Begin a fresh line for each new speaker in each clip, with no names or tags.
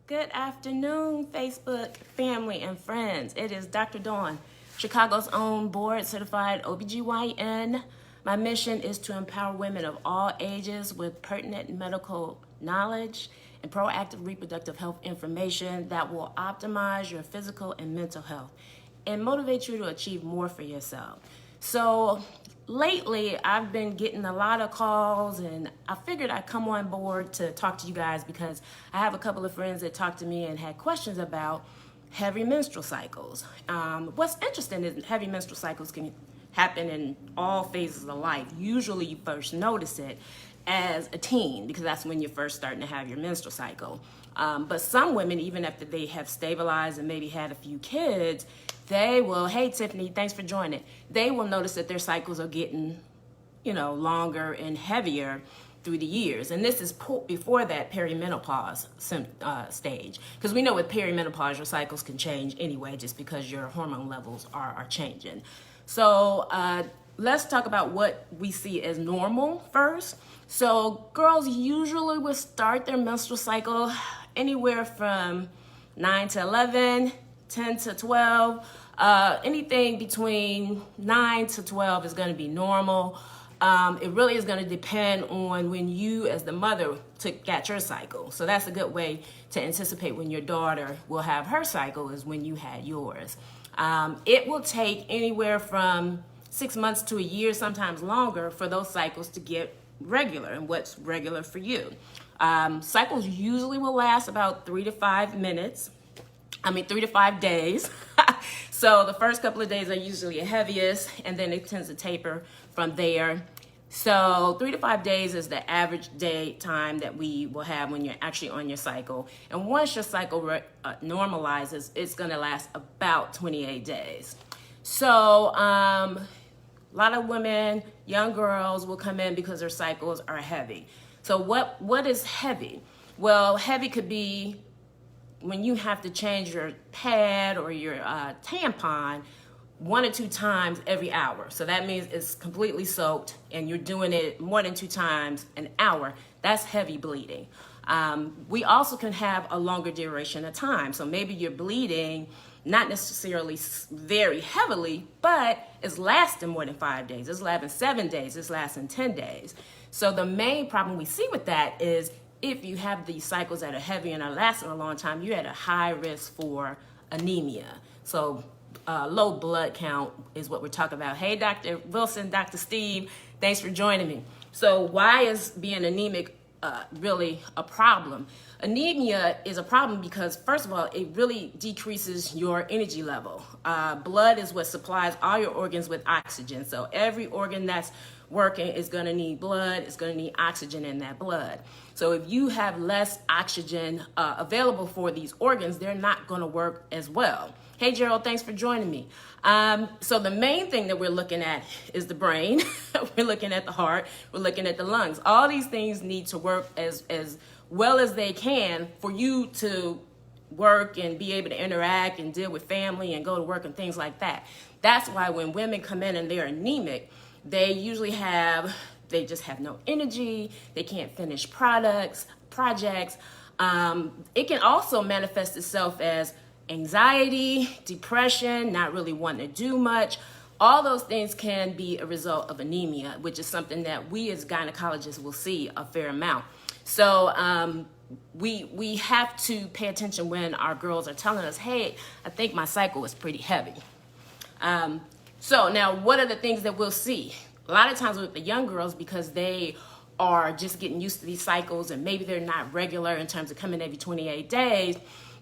Good afternoon, Facebook family and friends. It is Dr. Dawn, Chicago's own board certified OBGYN. My mission is to empower women of all ages with pertinent medical knowledge and proactive reproductive health information that will optimize your physical and mental health and motivate you to achieve more for yourself. So lately, I've been getting a lot of calls, and I figured I'd come on board to talk to you guys because I have a couple of friends that talked to me and had questions about heavy menstrual cycles. What's interesting is heavy menstrual cycles can happen in all phases of life. Usually you first notice it as a teen because that's when you're first starting to have your menstrual cycle. But some women, even after they have stabilized and maybe had a few kids, they will, hey Tiffany, thanks for joining. They will notice that their cycles are getting, longer and heavier through the years. And this is before that perimenopause stage. Because we know with perimenopause, your cycles can change anyway, just because your hormone levels are changing. So let's talk about what we see as normal first. So girls usually will start their menstrual cycle anywhere from 9 to 11, 10 to 12. Anything between 9 to 12 is going to be normal. It really is going to depend on when you, as the mother, got your cycle. So that's a good way to anticipate when your daughter will have her cycle is when you had yours. It will take anywhere from 6 months to a year, sometimes longer, for those cycles to get regular and what's regular for you. Cycles usually will last about 3 to 5 days. So the first couple of days are usually the heaviest, and then it tends to taper from there. So 3 to 5 days is the average day time that we will have when you're actually on your cycle. And once your cycle normalizes, it's going to last about 28 days. So a lot of women, young girls, will come in because their cycles are heavy. So what is heavy? Well, heavy could be when you have to change your pad or your tampon 1 or 2 times every hour. So that means it's completely soaked and you're doing it more than 2 times an hour. That's heavy bleeding. We also can have a longer duration of time. So maybe you're bleeding not necessarily very heavily, but it's lasting more than 5 days. It's lasting 7 days. It's lasting 10 days. So the main problem we see with that is if you have these cycles that are heavy and are lasting a long time, you're at a high risk for anemia. So low blood count is what we're talking about. Hey, Dr. Wilson, Dr. Steve, thanks for joining me. So why is being anemic really a problem? Anemia is a problem because, first of all, it really decreases your energy level. Blood is what supplies all your organs with oxygen. So every organ that's working is going to need blood. It's going to need oxygen in that blood. So if you have less oxygen available for these organs, they're not going to work as well. Hey, Gerald, thanks for joining me. So the main thing that we're looking at is the brain. We're looking at the heart. We're looking at the lungs. All these things need to work as well as they can for you to work and be able to interact and deal with family and go to work and things like that. That's why when women come in and they're anemic, they usually just have no energy. They can't finish projects. It can also manifest itself as anxiety, depression, not really wanting to do much. All those things can be a result of anemia, which is something that we as gynecologists will see a fair amount. So we have to pay attention when our girls are telling us, hey, I think my cycle is pretty heavy. So now what are the things that we'll see? A lot of times with the young girls, because they are just getting used to these cycles and maybe they're not regular in terms of coming every 28 days,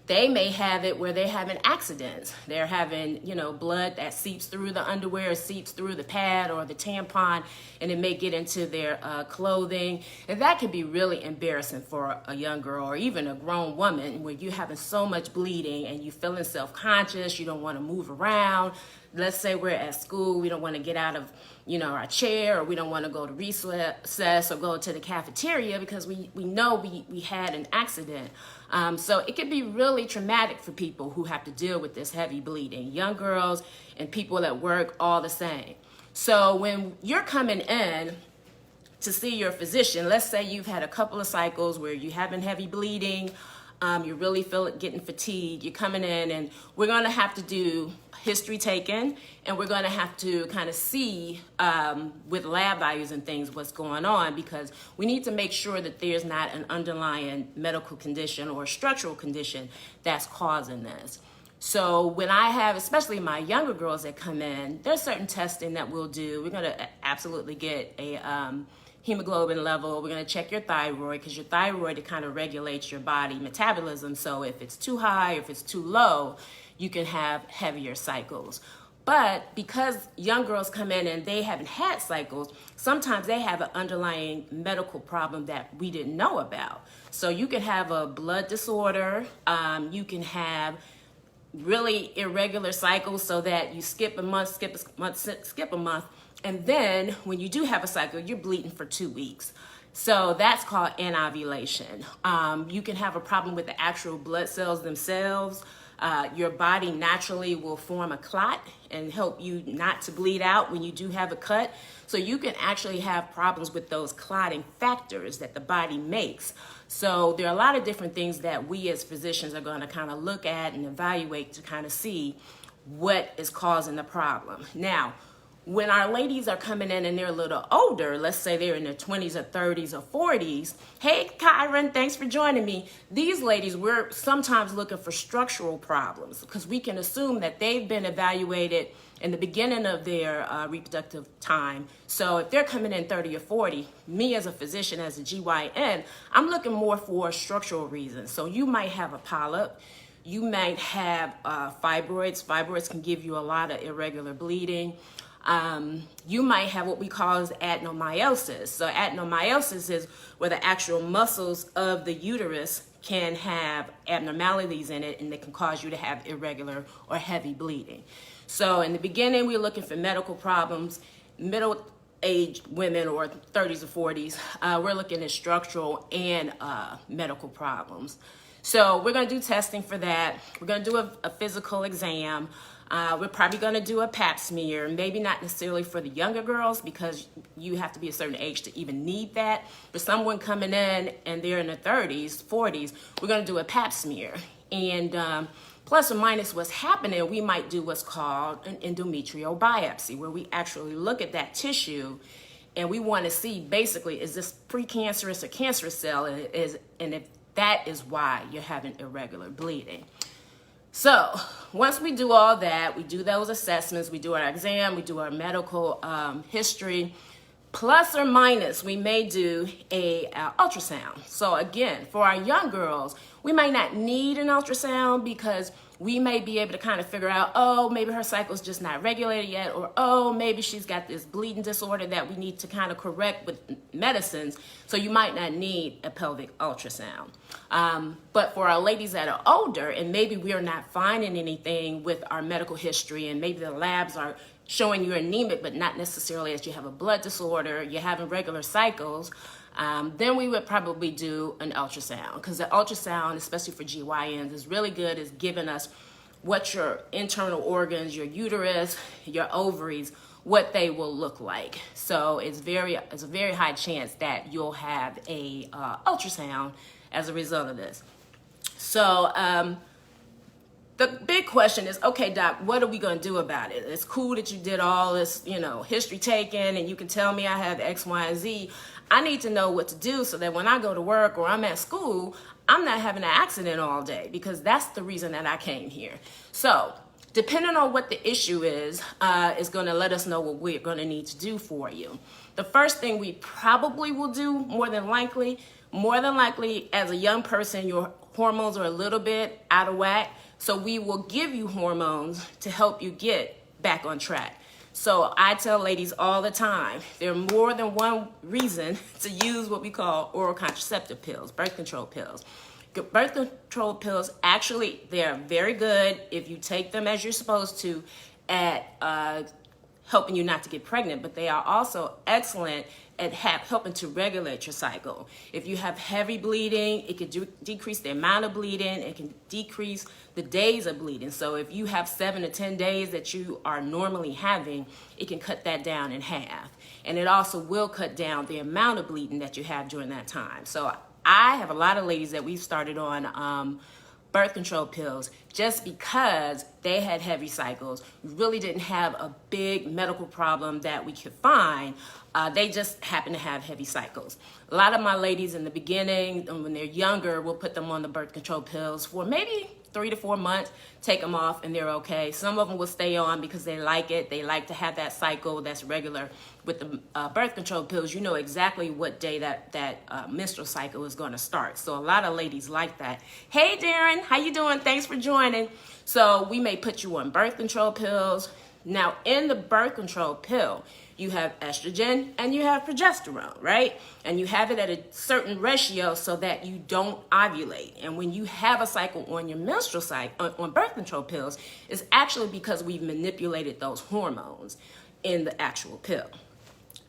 they may have it where they're having accidents. They're having, blood that seeps through the underwear, seeps through the pad or the tampon, and it may get into their clothing. And that can be really embarrassing for a young girl or even a grown woman where you're having so much bleeding and you're feeling self-conscious, you don't want to move around. Let's say we're at school, we don't want to get out of, our chair, or we don't want to go to recess or go to the cafeteria because we know we had an accident. So it can be really traumatic for people who have to deal with this heavy bleeding, young girls and people at work, all the same. So when you're coming in to see your physician, let's say you've had a couple of cycles where you're having heavy bleeding, you really feel it getting fatigued, you're coming in, and we're going to have to do history taken, and we're going to have to kind of see with lab values and things what's going on, because we need to make sure that there's not an underlying medical condition or structural condition that's causing this. So when I have, especially my younger girls that come in, there's certain testing that we'll do. We're going to absolutely get a hemoglobin level. We're going to check your thyroid, because your thyroid, it kind of regulates your body metabolism. So if it's too high, if it's too low, you can have heavier cycles. But because young girls come in and they haven't had cycles, sometimes they have an underlying medical problem that we didn't know about. So you can have a blood disorder. You can have really irregular cycles, so that you skip a month, skip a month, and then when you do have a cycle, you're bleeding for 2 weeks. So that's called anovulation. You can have a problem with the actual blood cells themselves. Your body naturally will form a clot and help you not to bleed out when you do have a cut. So you can actually have problems with those clotting factors that the body makes. So there are a lot of different things that we as physicians are going to kind of look at and evaluate to kind of see what is causing the problem. Now, when our ladies are coming in and they're a little older, let's say they're in their 20s or 30s or 40s, hey, Kyron, thanks for joining me. These ladies, we're sometimes looking for structural problems, because we can assume that they've been evaluated in the beginning of their reproductive time. So if they're coming in 30 or 40, me as a physician, as a GYN, I'm looking more for structural reasons. So you might have a polyp. You might have fibroids. Fibroids can give you a lot of irregular bleeding. You might have what we call as adenomyosis. So adenomyosis is where the actual muscles of the uterus can have abnormalities in it, and they can cause you to have irregular or heavy bleeding. So in the beginning, we're looking for medical problems. Middle-aged women, or 30s or 40s, we're looking at structural and medical problems. So we're going to do testing for that. We're going to do a physical exam. We're probably going to do a pap smear, maybe not necessarily for the younger girls, because you have to be a certain age to even need that. For someone coming in and they're in their 30s, 40s, we're going to do a pap smear. And plus or minus what's happening, we might do what's called an endometrial biopsy, where we actually look at that tissue and we want to see, basically, is this precancerous or cancerous cell, and if that is why you're having irregular bleeding. So once we do all that, we do those assessments, we do our exam, we do our medical history, plus or minus, we may do a ultrasound. So again, for our young girls, we might not need an ultrasound, because we may be able to kind of figure out, oh, maybe her cycle's just not regulated yet, or oh, maybe she's got this bleeding disorder that we need to kind of correct with medicines. So you might not need a pelvic ultrasound. But for our ladies that are older, and maybe we are not finding anything with our medical history, and maybe the labs are showing you anemic, but not necessarily that you have a blood disorder, you're having regular cycles, then we would probably do an ultrasound, because the ultrasound, especially for GYNs, is really good at giving us what your internal organs, your uterus, your ovaries, what they will look like. So it's a very high chance that you'll have a ultrasound as a result of this. So the big question is, okay, doc, what are we going to do about it? It's cool that you did all this, history taken, and you can tell me I have X, Y, and Z. I need to know what to do so that when I go to work or I'm at school, I'm not having an accident all day, because that's the reason that I came here. So depending on what the issue is going to let us know what we're going to need to do for you. The first thing we probably will do, more than likely, as a young person, your hormones are a little bit out of whack. So we will give you hormones to help you get back on track. So I tell ladies all the time, there are more than one reason to use what we call oral contraceptive pills, birth control pills. Birth control pills, actually, they're very good if you take them as you're supposed to at helping you not to get pregnant, but they are also excellent at helping to regulate your cycle. If you have heavy bleeding, it can decrease the amount of bleeding. It can decrease the days of bleeding. So if you have 7 to 10 days that you are normally having, it can cut that down in half. And it also will cut down the amount of bleeding that you have during that time. So I have a lot of ladies that we've started on birth control pills just because they had heavy cycles. We really didn't have a big medical problem that we could find. They just happen to have heavy cycles. A lot of my ladies in the beginning, when they're younger, we'll put them on the birth control pills for maybe 3 to 4 months, take them off, and they're okay. Some of them will stay on because they like it. They like to have that cycle that's regular. With the birth control pills, you know exactly what day that menstrual cycle is going to start. So a lot of ladies like that. Hey, Darren, how you doing? Thanks for joining. So we may put you on birth control pills. Now, in the birth control pill, you have estrogen and you have progesterone, right? And you have it at a certain ratio so that you don't ovulate. And when you have a cycle on your menstrual cycle, on birth control pills, it's actually because we've manipulated those hormones in the actual pill.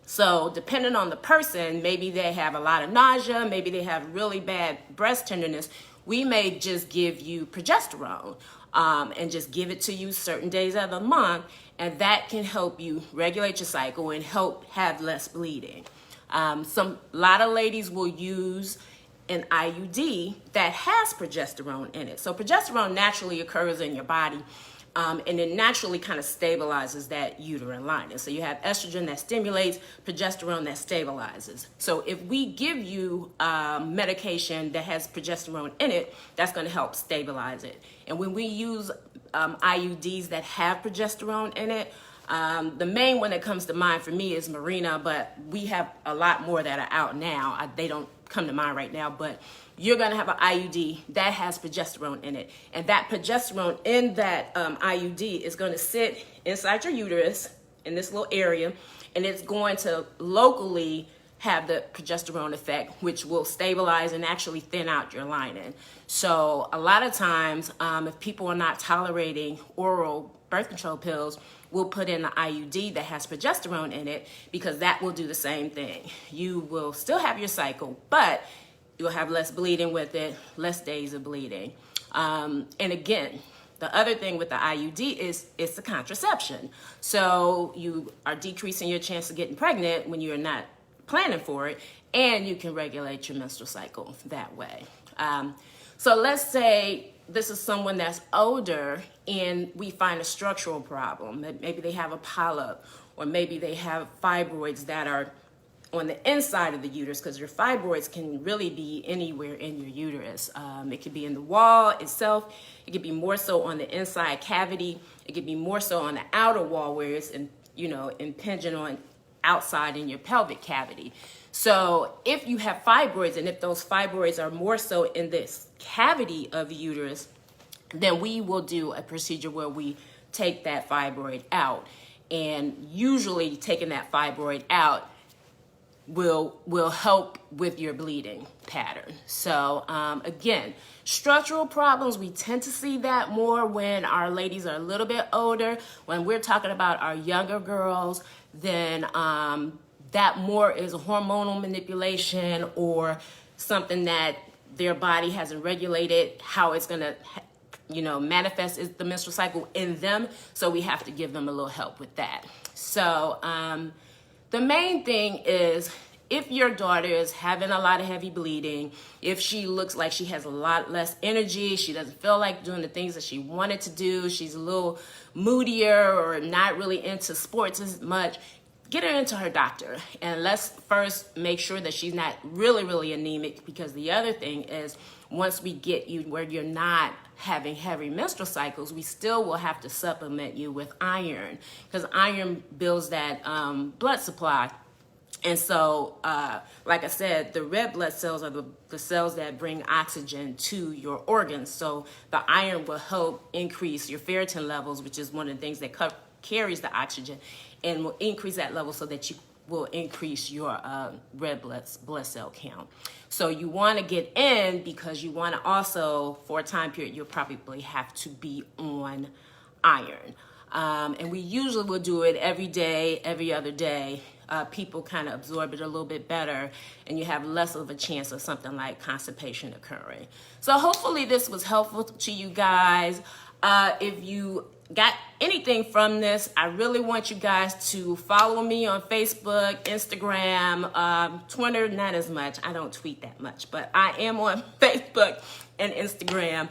So depending on the person, maybe they have a lot of nausea, maybe they have really bad breast tenderness, we may just give you progesterone and just give it to you certain days of the month, and that can help you regulate your cycle and help have less bleeding. A lot of ladies will use an IUD that has progesterone in it. So progesterone naturally occurs in your body, and it naturally kind of stabilizes that uterine lining. So you have estrogen that stimulates, progesterone that stabilizes. So if we give you medication that has progesterone in it, that's going to help stabilize it. And when we use IUDs that have progesterone in it, the main one that comes to mind for me is Mirena, but we have a lot more that are out now. They don't come to mind right now, but you're going to have an IUD that has progesterone in it. And that progesterone in that IUD is going to sit inside your uterus in this little area, and it's going to locally have the progesterone effect, which will stabilize and actually thin out your lining. So a lot of times, if people are not tolerating oral birth control pills, we'll put in an IUD that has progesterone in it, because that will do the same thing. You will still have your cycle, but you'll have less bleeding with it, less days of bleeding. And again, the other thing with the IUD is it's the contraception. So you are decreasing your chance of getting pregnant when you're not planning for it, and you can regulate your menstrual cycle that way. So let's say this is someone that's older and we find a structural problem. Maybe they have a polyp, or maybe they have fibroids that are on the inside of the uterus, because your fibroids can really be anywhere in your uterus. It could be in the wall itself. It could be more so on the inside cavity. It could be more so on the outer wall where it's impinging on outside in your pelvic cavity. So if you have fibroids, and if those fibroids are more so in this cavity of the uterus, then we will do a procedure where we take that fibroid out. And usually taking that fibroid out will help with your bleeding pattern. So again, structural problems, we tend to see that more when our ladies are a little bit older. When we're talking about our younger girls, then that more is a hormonal manipulation or something that their body hasn't regulated how it's going to manifest is the menstrual cycle in them. So we have to give them a little help with that. So the main thing is, if your daughter is having a lot of heavy bleeding, if she looks like she has a lot less energy, she doesn't feel like doing the things that she wanted to do, she's a little moodier or not really into sports as much, get her into her doctor. And let's first make sure that she's not really, really anemic, because the other thing is, once we get you where you're not having heavy menstrual cycles, we still will have to supplement you with iron, because iron builds that blood supply. And so, like I said, the red blood cells are the cells that bring oxygen to your organs. So the iron will help increase your ferritin levels, which is one of the things that carries the oxygen, and will increase that level so that you will increase your red blood cell count. So you want to get in, because you want to also, for a time period, you'll probably have to be on iron. And we usually will do it every day, every other day. People kind of absorb it a little bit better, and you have less of a chance of something like constipation occurring. So hopefully this was helpful to you guys. If you got anything from this, I really want you guys to follow me on Facebook, Instagram, Twitter, not as much. I don't tweet that much, but I am on Facebook and Instagram.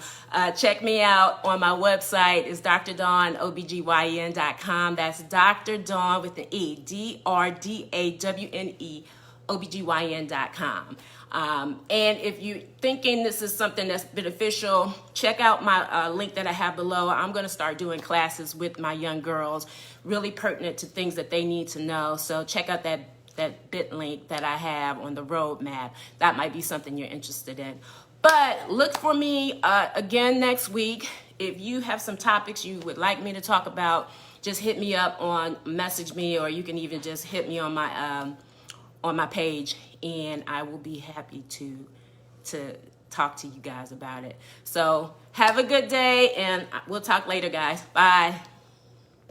Check me out on my website. It's drdawnobgyn.com. That's Dr. Dawn with an E, DRDAWNE, OBGYN.com. And if you're thinking this is something that's beneficial, check out my link that I have below. I'm going to start doing classes with my young girls, really pertinent to things that they need to know. So check out that bit link that I have on the roadmap. That might be something you're interested in. But look for me again next week. If you have some topics you would like me to talk about, just hit me up message me, or you can even just hit me on my page, and I will be happy to talk to you guys about it. So have a good day, and we'll talk later, guys. Bye.